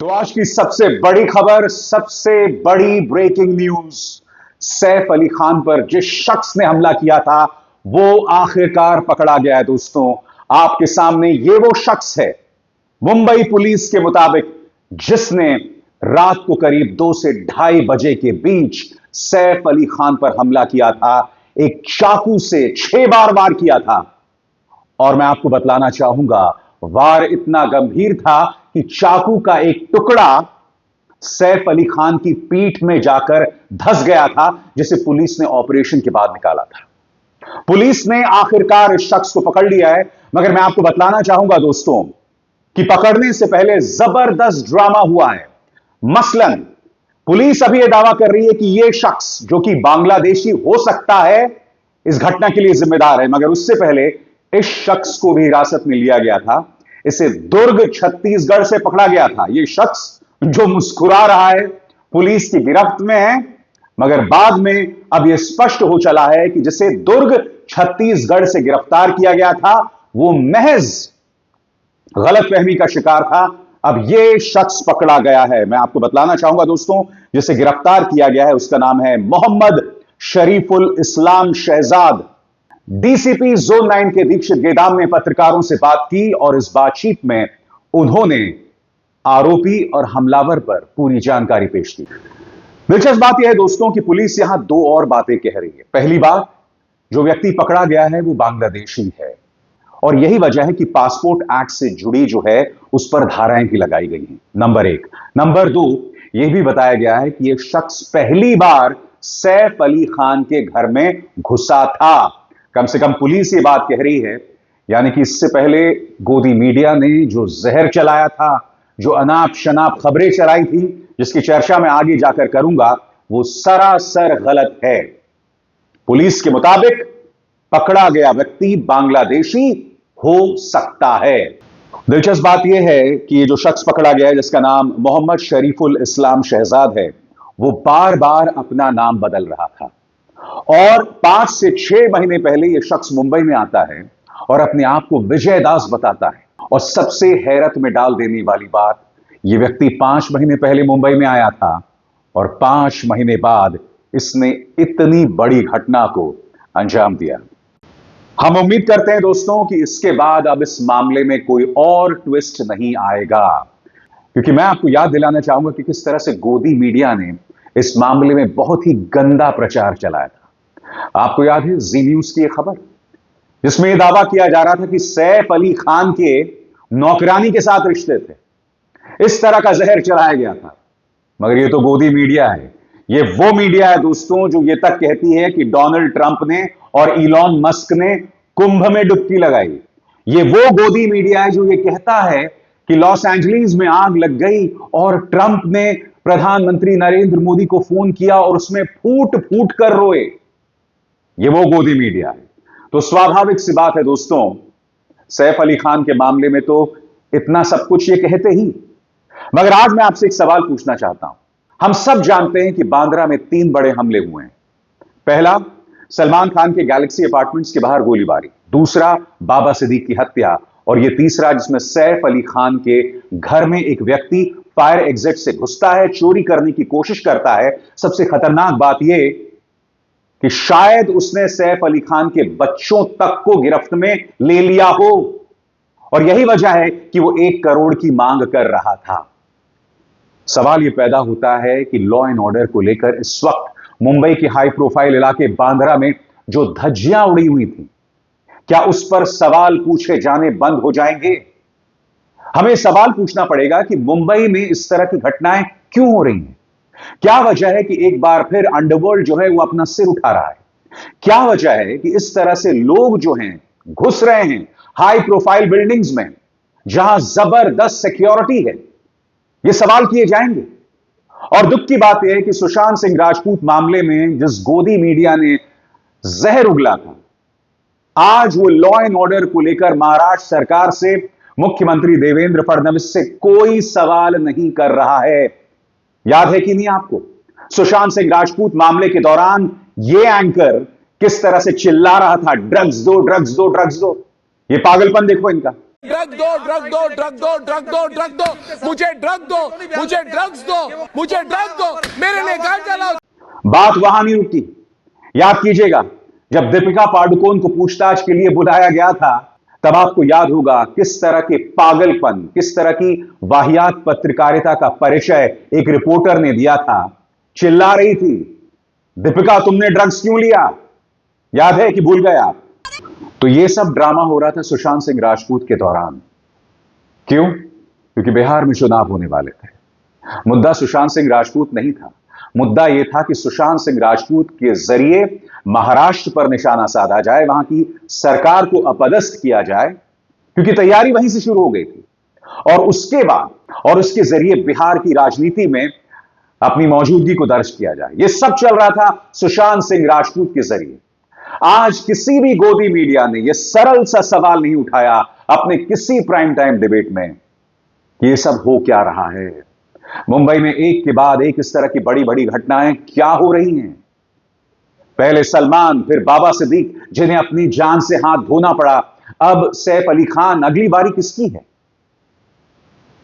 तो आज की सबसे बड़ी खबर, सबसे बड़ी ब्रेकिंग न्यूज। सैफ अली खान पर जिस शख्स ने हमला किया था वो आखिरकार पकड़ा गया है। दोस्तों, आपके सामने ये वो शख्स है, मुंबई पुलिस के मुताबिक, जिसने रात को करीब 2 से ढाई बजे के बीच सैफ अली खान पर हमला किया था। एक चाकू से 6 बार वार किया था। और मैं आपको बतलाना चाहूंगा, वार इतना गंभीर था कि चाकू का एक टुकड़ा सैफ अली खान की पीठ में जाकर धंस गया था, जिसे पुलिस ने ऑपरेशन के बाद निकाला था। पुलिस ने आखिरकार इस शख्स को पकड़ लिया है। मगर मैं आपको बतलाना चाहूंगा दोस्तों कि पकड़ने से पहले जबरदस्त ड्रामा हुआ है। मसलन, पुलिस अभी यह दावा कर रही है कि यह शख्स, जो कि बांग्लादेशी हो सकता है, इस घटना के लिए जिम्मेदार है। मगर उससे पहले इस शख्स को भी हिरासत में लिया गया था। इसे दुर्ग छत्तीसगढ़ से पकड़ा गया था। यह शख्स जो मुस्कुरा रहा है, पुलिस की गिरफ्त में है। मगर बाद में अब यह स्पष्ट हो चला है कि जिसे दुर्ग छत्तीसगढ़ से गिरफ्तार किया गया था वो महज गलतफहमी का शिकार था। अब यह शख्स पकड़ा गया है। मैं आपको बतलाना चाहूंगा दोस्तों, जिसे गिरफ्तार किया गया है उसका नाम है मोहम्मद शरीफुल इस्लाम शहजाद। डीसीपी जोन 9 के दीक्षित गेदाम ने पत्रकारों से बात की और इस बातचीत में उन्होंने आरोपी और हमलावर पर पूरी जानकारी पेश की। दिलचस्प बात यह है दोस्तों कि पुलिस यहां 2 और बातें कह रही है। पहली बात, जो व्यक्ति पकड़ा गया है वो बांग्लादेशी है और यही वजह है कि पासपोर्ट एक्ट से जुड़ी जो है उस पर धाराएं भी लगाई गई हैं। नंबर 1। नंबर 2, यह भी बताया गया है कि यह शख्स पहली बार सैफ अली खान के घर में घुसा था। कम से कम पुलिस ये बात कह रही है। यानी कि इससे पहले गोदी मीडिया ने जो जहर चलाया था, जो अनाप शनाप खबरें चलाई थी, जिसकी चर्चा मैं आगे जाकर करूंगा, वो सरासर गलत है। पुलिस के मुताबिक पकड़ा गया व्यक्ति बांग्लादेशी हो सकता है। दिलचस्प बात यह है कि ये जो शख्स पकड़ा गया है, जिसका नाम मोहम्मद शरीफुल इस्लाम शहजाद है, वो बार बार अपना नाम बदल रहा था। और 5 से 6 महीने पहले यह शख्स मुंबई में आता है और अपने आप को विजय दास बताता है। और सबसे हैरत में डाल देने वाली बात, यह व्यक्ति 5 महीने पहले मुंबई में आया था और 5 महीने बाद इसने इतनी बड़ी घटना को अंजाम दिया। हम उम्मीद करते हैं दोस्तों कि इसके बाद अब इस मामले में कोई और ट्विस्ट नहीं आएगा, क्योंकि मैं आपको याद दिलाना चाहूंगा कि किस तरह से गोदी मीडिया ने इस मामले में बहुत ही गंदा प्रचार चलाया था। आपको याद है जी न्यूज की एक खबर, जिसमें यह दावा किया जा रहा था कि सैफ अली खान के नौकरानी के साथ रिश्ते थे। इस तरह का जहर चलाया गया था। मगर यह तो गोदी मीडिया है। यह वो मीडिया है दोस्तों जो यह तक कहती है कि डोनाल्ड ट्रंप ने और इलॉन मस्क ने कुंभ में डुबकी लगाई। यह वो गोदी मीडिया है जो यह कहता है कि लॉस एंजलिस में आग लग गई और ट्रंप ने प्रधानमंत्री नरेंद्र मोदी को फोन किया और उसमें फूट फूट कर रोए। यह वो गोदी मीडिया है। तो स्वाभाविक सी बात है दोस्तों, सैफ अली खान के मामले में तो इतना सब कुछ ये कहते ही। मगर आज मैं आपसे एक सवाल पूछना चाहता हूं। हम सब जानते हैं कि बांद्रा में 3 बड़े हमले हुए हैं। पहला, सलमान खान के गैलेक्सी अपार्टमेंट्स के बाहर गोलीबारी। दूसरा, बाबा सिद्दीक की हत्या। और यह तीसरा, जिसमें सैफ अली खान के घर में एक व्यक्ति फायर एग्जिट से घुसता है, चोरी करने की कोशिश करता है। सबसे खतरनाक बात यह कि शायद उसने सैफ अली खान के बच्चों तक को गिरफ्त में ले लिया हो और यही वजह है कि वो 1 करोड़ की मांग कर रहा था। सवाल यह पैदा होता है कि लॉ एंड ऑर्डर को लेकर इस वक्त मुंबई के हाई प्रोफाइल इलाके बांद्रा में जो धज्जियां उड़ी हुई थी, क्या उस पर सवाल पूछे जाने बंद हो जाएंगे? हमें सवाल पूछना पड़ेगा कि मुंबई में इस तरह की घटनाएं क्यों हो रही हैं? क्या वजह है कि एक बार फिर अंडरवर्ल्ड जो है वो अपना सिर उठा रहा है? क्या वजह है कि इस तरह से लोग जो हैं घुस रहे हैं हाई प्रोफाइल बिल्डिंग्स में जहां जबरदस्त सिक्योरिटी है? ये सवाल किए जाएंगे। और दुख की बात यह है कि सुशांत सिंह राजपूत मामले में जिस गोदी मीडिया ने जहर उगला था, आज वो लॉ एंड ऑर्डर को लेकर महाराष्ट्र सरकार से, मुख्यमंत्री देवेंद्र फडणवीस से कोई सवाल नहीं कर रहा है। याद है कि नहीं आपको, सुशांत सिंह राजपूत मामले के दौरान यह एंकर किस तरह से चिल्ला रहा था, ड्रग्स दो, ड्रग्स दो, ड्रग्स दो। ये पागलपन देखो इनका। ड्रग दो, ड्रग दो, ड्रग दो, ड्रग दो, ड्रग दो, मुझे ड्रग दो, मुझे ड्रग्स दो, मुझे ड्रग दो, मेरे लिए गांजा लाओ। बात वहां नहीं रुकती। याद कीजिएगा, जब दीपिका पादुकोण को पूछताछ के लिए बुलाया गया था, तब आपको याद होगा किस तरह के पागलपन, किस तरह की वाहियात पत्रकारिता का परिचय एक रिपोर्टर ने दिया था। चिल्ला रही थी, दीपिका तुमने ड्रग्स क्यों लिया? याद है कि भूल गए आप? तो यह सब ड्रामा हो रहा था सुशांत सिंह राजपूत के दौरान। क्यों? क्योंकि बिहार में चुनाव होने वाले थे। मुद्दा सुशांत सिंह राजपूत नहीं था। मुद्दा यह था कि सुशांत सिंह राजपूत के जरिए महाराष्ट्र पर निशाना साधा जाए, वहां की सरकार को अपदस्थ किया जाए, क्योंकि तैयारी वहीं से शुरू हो गई थी। और उसके बाद और उसके जरिए बिहार की राजनीति में अपनी मौजूदगी को दर्ज किया जाए। यह सब चल रहा था सुशांत सिंह राजपूत के जरिए। आज किसी भी गोदी मीडिया ने यह सरल सा सवाल नहीं उठाया अपने किसी प्राइम टाइम डिबेट में कि यह सब हो क्या रहा है। मुंबई में एक के बाद एक इस तरह की बड़ी बड़ी घटनाएं क्या हो रही हैं। पहले सलमान, फिर बाबा सिद्दीक, जिन्हें अपनी जान से हाथ धोना पड़ा। अब सैफ अली खान। अगली बारी किसकी है?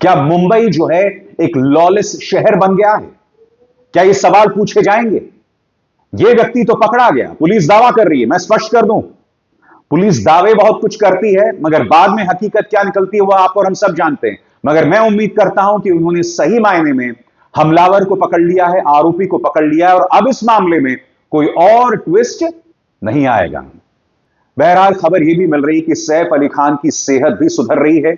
क्या मुंबई जो है एक लॉलेस शहर बन गया है? क्या ये सवाल पूछे जाएंगे? ये व्यक्ति तो पकड़ा गया, पुलिस दावा कर रही है। मैं स्पष्ट कर दूं, पुलिस दावे बहुत कुछ करती है, मगर बाद में हकीकत क्या निकलती है वह आप और हम सब जानते हैं। मगर मैं उम्मीद करता हूं कि उन्होंने सही मायने में हमलावर को पकड़ लिया है, आरोपी को पकड़ लिया है, और अब इस मामले में कोई और ट्विस्ट नहीं आएगा। बहरहाल खबर यह भी मिल रही कि सैफ अली खान की सेहत भी सुधर रही है।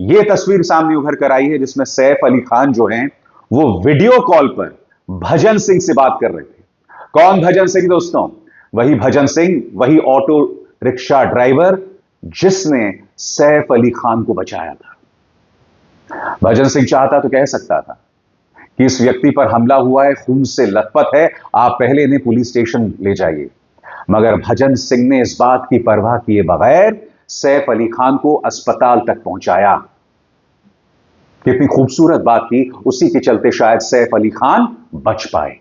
यह तस्वीर सामने उभर कर आई है जिसमें सैफ अली खान जो हैं वो वीडियो कॉल पर भजन सिंह से बात कर रहे थे। कौन भजन सिंह दोस्तों? वही भजन सिंह, वही ऑटो रिक्शा ड्राइवर जिसने सैफ अली खान को बचाया था। भजन सिंह चाहता तो कह सकता था कि इस व्यक्ति पर हमला हुआ है, खून से लथपथ है, आप पहले इन्हें पुलिस स्टेशन ले जाइए। मगर भजन सिंह ने इस बात की परवाह किए बगैर सैफ अली खान को अस्पताल तक पहुंचाया। कितनी खूबसूरत बात थी, उसी के चलते शायद सैफ अली खान बच पाए।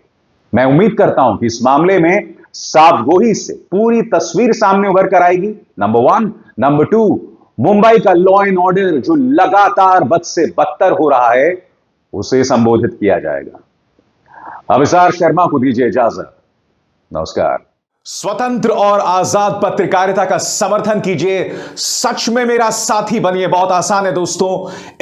मैं उम्मीद करता हूं कि इस मामले में साफगोई से पूरी तस्वीर सामने उभर कर आएगी। नंबर 1। नंबर 2, मुंबई का लॉ एंड ऑर्डर जो लगातार बद से बदतर हो रहा है उसे संबोधित किया जाएगा। अभिसार शर्मा को दीजिए इजाजत। नमस्कार। स्वतंत्र और आजाद पत्रकारिता का समर्थन कीजिए, सच में मेरा साथी बनिए। बहुत आसान है दोस्तों,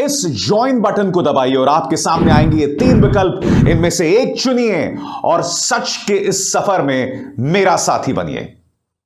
इस ज्वाइन बटन को दबाइए और आपके सामने आएंगे ये 3 विकल्प, इनमें से एक चुनिए और सच के इस सफर में मेरा साथी बनिए।